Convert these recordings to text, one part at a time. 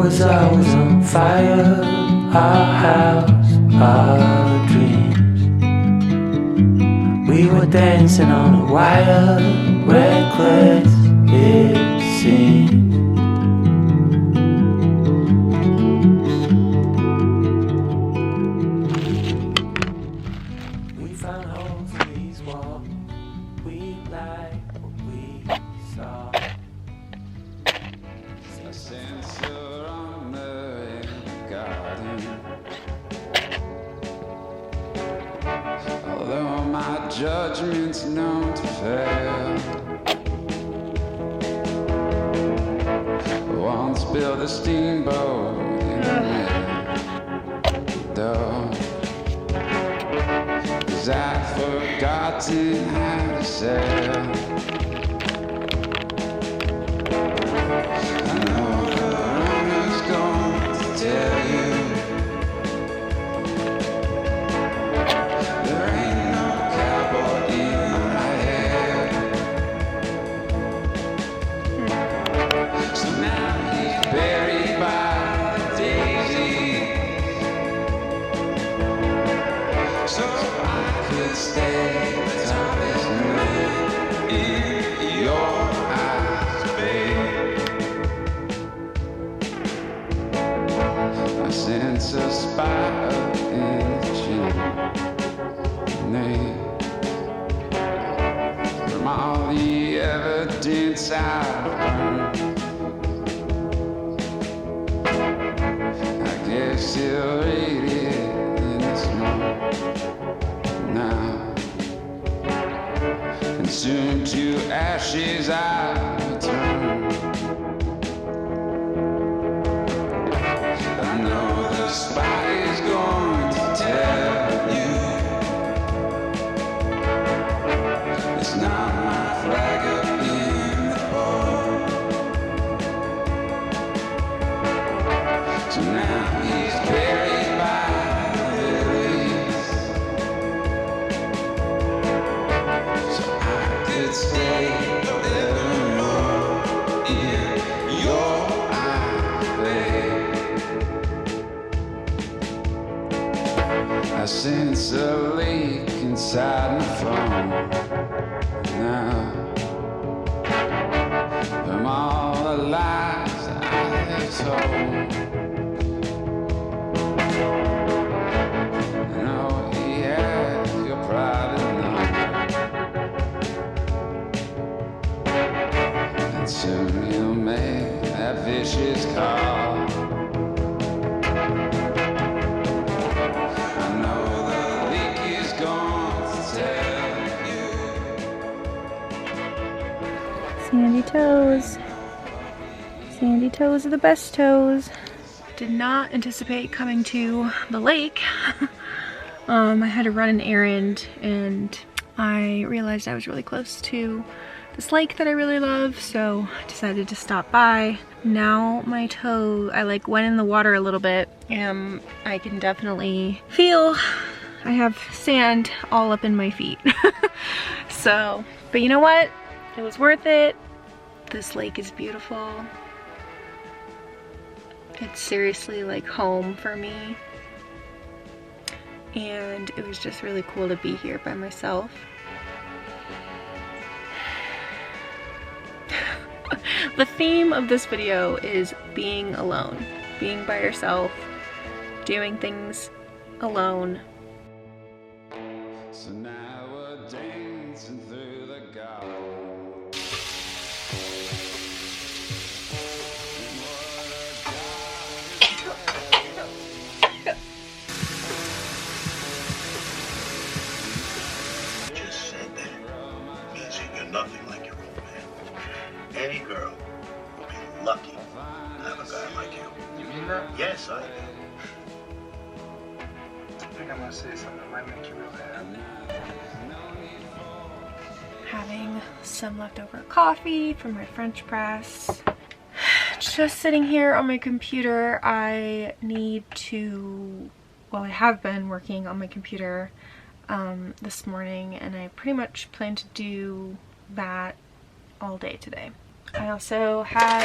was always on fire. Our house, our dreams. We were dancing on a wire, reckless it seemed. We found holes in these walls. We like what we saw. A sensor on the garden. Although my judgment's known to fail, once built a steamboat in the middle, 'cause I'd forgotten how to sail. I know the owner's going to tell you there ain't no cowboy in my head. So now he's buried by the daisy, so I could stay the toughest man in your eyes, babe. I sense a spider in the chimney from all the evidence I've burned. I guess he'll read it in the smoke now, and soon to ashes I'll return. I know the spider's going to tell you it's not my flag up in the pole. So now he's buried by the lilies, so I could stay evermore in your eyes, babe. I sense a leak inside my phone now, from all the lies I have told. I know he has your private number, and soon he'll make that vicious call. I know the leak is going to tell you. Sandy toes. Sandy toes are the best toes. Did not anticipate coming to the lake. I had to run an errand and I realized I was really close to this lake that I really love, so I decided to stop by. Now my toe, I like went in the water a little bit and I can definitely feel I have sand all up in my feet. So, but you know what? It was worth it. This lake is beautiful. It's seriously like home for me. And it was just really cool to be here by myself. The theme of this video is being alone. Being by yourself. Doing things alone. So now we're dancing through the garden. Just said that means that you're nothing like your old man. Any girl would be lucky to have a guy like you. You mean that? Yes, I do. I think I'm gonna say something that might make you real happy. Having some leftover coffee from my French press. Just sitting here on my computer. I need to, well, I have been working on my computer this morning, and I pretty much plan to do that all day today. I also have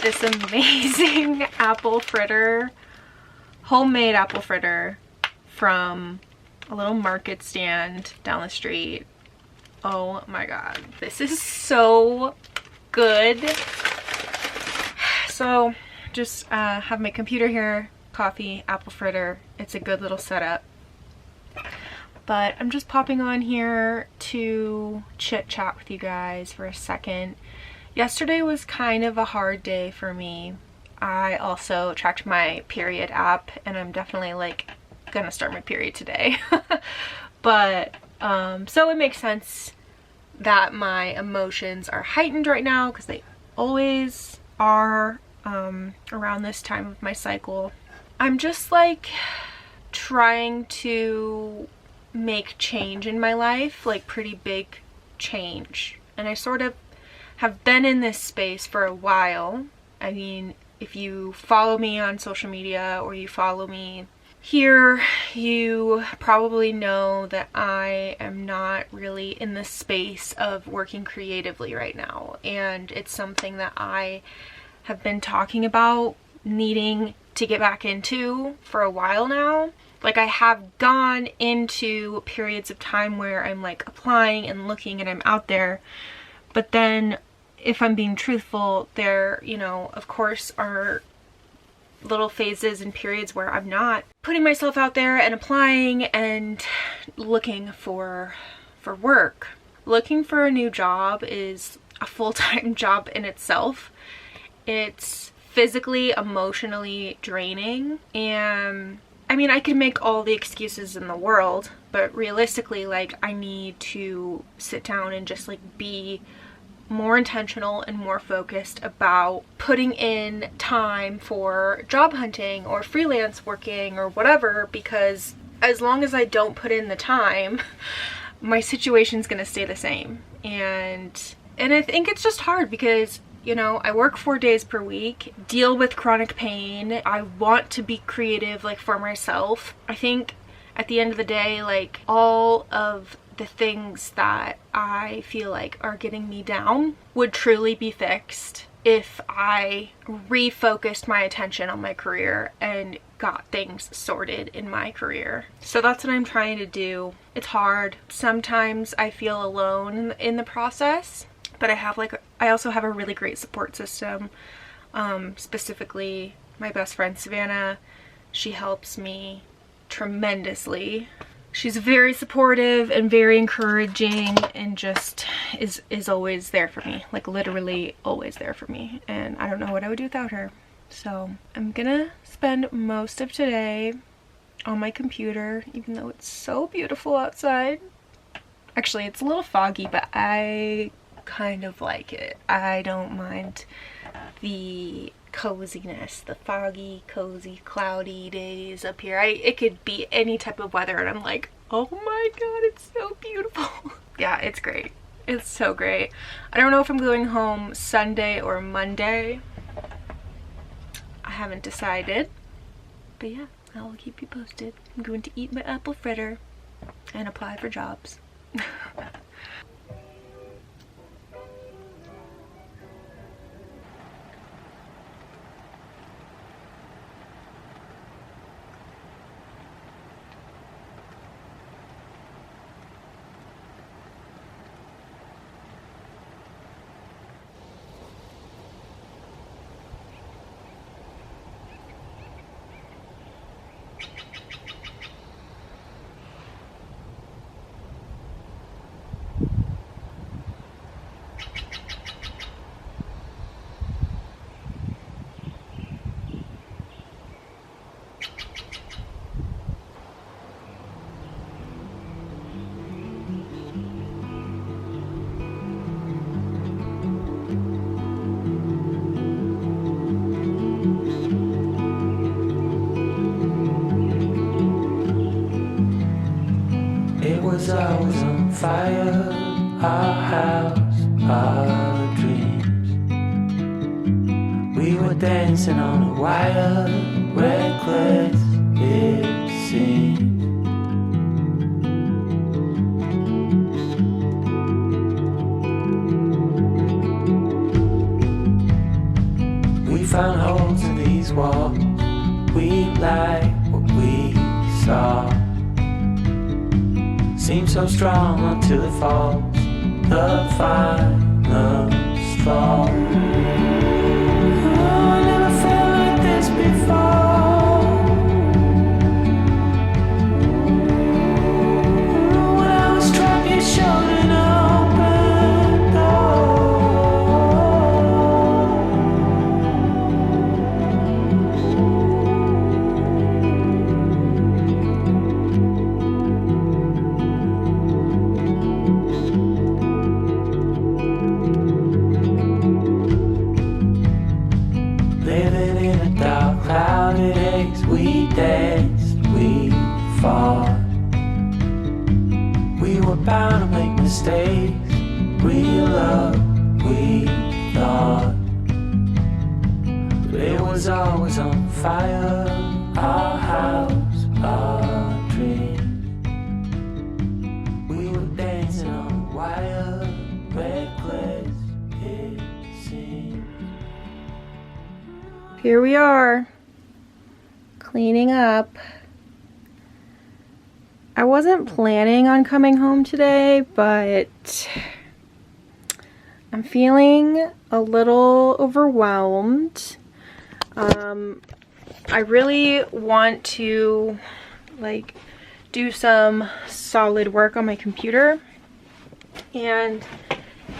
this amazing apple fritter, homemade apple fritter from a little market stand down the street. Oh my god, this is so good. So just have my computer here, coffee, apple fritter. It's a good little setup. But I'm just popping on here to chit chat with you guys for a second. Yesterday was kind of a hard day for me. I also tracked my period app, and I'm definitely like gonna start my period today. But so it makes sense that my emotions are heightened right now, because they always are around this time of my cycle. I'm just like trying to make change in my life, like pretty big change, and I sort of have been in this space for a while. I mean, if you follow me on social media or you follow me here, you probably know that I am not really in the space of working creatively right now, and it's something that I have been talking about needing to get back into for a while now. Like, I have gone into periods of time where I'm like applying and looking and I'm out there, but then if I'm being truthful, there, you know, of course are little phases and periods where I'm not putting myself out there and applying and looking for work. Looking for a new job is a full-time job in itself. It's physically, emotionally draining, and I mean, I can make all the excuses in the world, but realistically, like, I need to sit down and just like be more intentional and more focused about putting in time for job hunting or freelance working or whatever, because as long as I don't put in the time, my situation's gonna stay the same. And I think it's just hard because, you know, I work 4 days per week, deal with chronic pain. I want to be creative, like, for myself. I think at the end of the day, like, all of the things that I feel like are getting me down would truly be fixed if I refocused my attention on my career and got things sorted in my career. So that's what I'm trying to do. It's hard. Sometimes I feel alone in the process, but I also have a really great support system. Specifically my best friend Savannah. She helps me tremendously. She's very supportive and very encouraging, and just is always there for me, like literally always there for me, and I don't know what I would do without her. So I'm gonna spend most of today on my computer, even though it's so beautiful outside. Actually, it's a little foggy, but I kind of like it. I don't mind the coziness, the foggy, cozy, cloudy days up here. It could be any type of weather and I'm like, oh my god, it's so beautiful. Yeah, it's great. It's so great. I don't know if I'm going home Sunday or Monday. I haven't decided, but yeah, I'll keep you posted. I'm going to eat my apple fritter and apply for jobs. was always on fire. Our house, our dreams. We were dancing on a wire, reckless it seemed. We found holes in these walls. We like what we saw. Seems so strong until it falls. The final straw. Oh, I never felt like this before. When I was trapped, you showed an open door. Living in a dark, clouded haze. We danced, we fought. We were bound to make mistakes. Real love, we thought. But it was always on fire. Our house, our dream. We were dancing on a wire. Reckless, it seemed. Here we are, cleaning up. I wasn't planning on coming home today, but I'm feeling a little overwhelmed. I really want to like do some solid work on my computer, and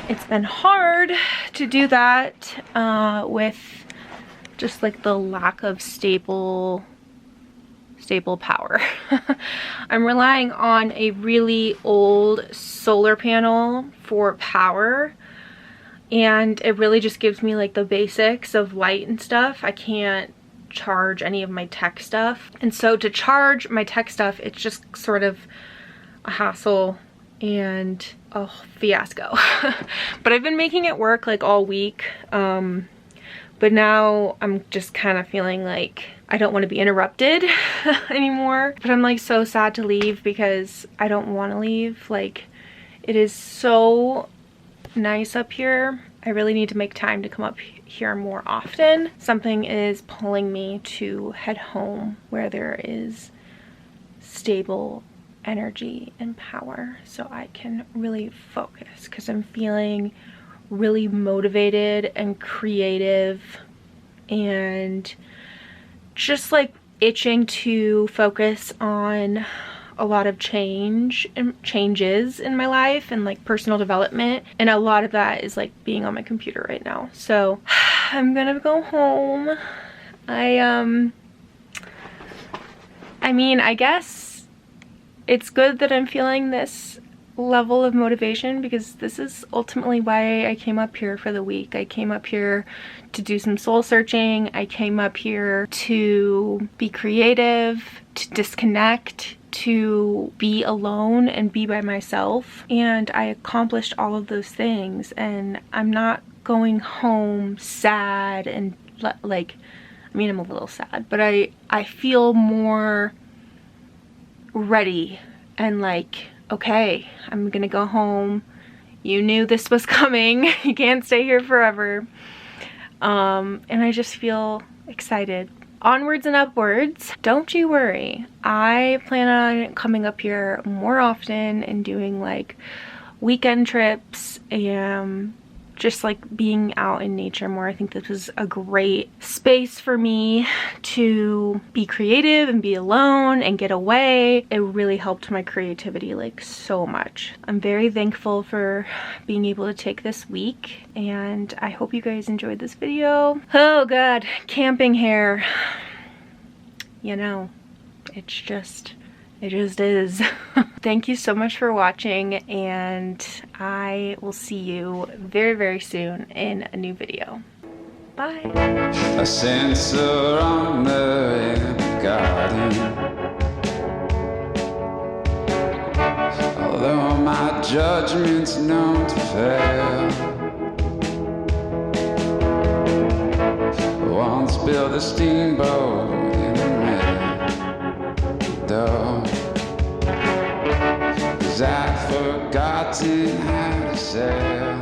it's been hard to do that with just like the lack of stable power. I'm relying on a really old solar panel for power, and it really just gives me like the basics of light and stuff. I can't charge any of my tech stuff, and so to charge my tech stuff, it's just sort of a hassle and a fiasco. But I've been making it work like all week, but now I'm just kind of feeling like I don't want to be interrupted anymore. But I'm like so sad to leave because I don't want to leave. Like, it is so nice up here. I really need to make time to come up here more often. Something is pulling me to head home where there is stable energy and power so I can really focus, because I'm feeling really motivated and creative and just like itching to focus on a lot of changes in my life and like personal development, and a lot of that is like being on my computer right now. So I'm gonna go home. I mean, I guess it's good that I'm feeling this level of motivation, because this is ultimately why I came up here for the week. I came up here to do some soul searching. I came up here to be creative, to disconnect, to be alone and be by myself. And I accomplished all of those things, and I'm not going home sad and like, I mean, I'm a little sad, but I feel more ready and like, okay, I'm gonna go home. You knew this was coming. You can't stay here forever. And I just feel excited. Onwards and upwards. Don't you worry. I plan on coming up here more often and doing like weekend trips and just like being out in nature more. I think this is a great space for me to be creative and be alone and get away. It really helped my creativity like so much. I'm very thankful for being able to take this week, and I hope you guys enjoyed this video. Oh god, camping hair. You know, it just is. Thank you so much for watching, and I will see you very, very soon in a new video. Bye. A sensor on the garden. Although my judgment's known to fail, once built a steamboat in the middle, 'cause I'd forgotten how to sail.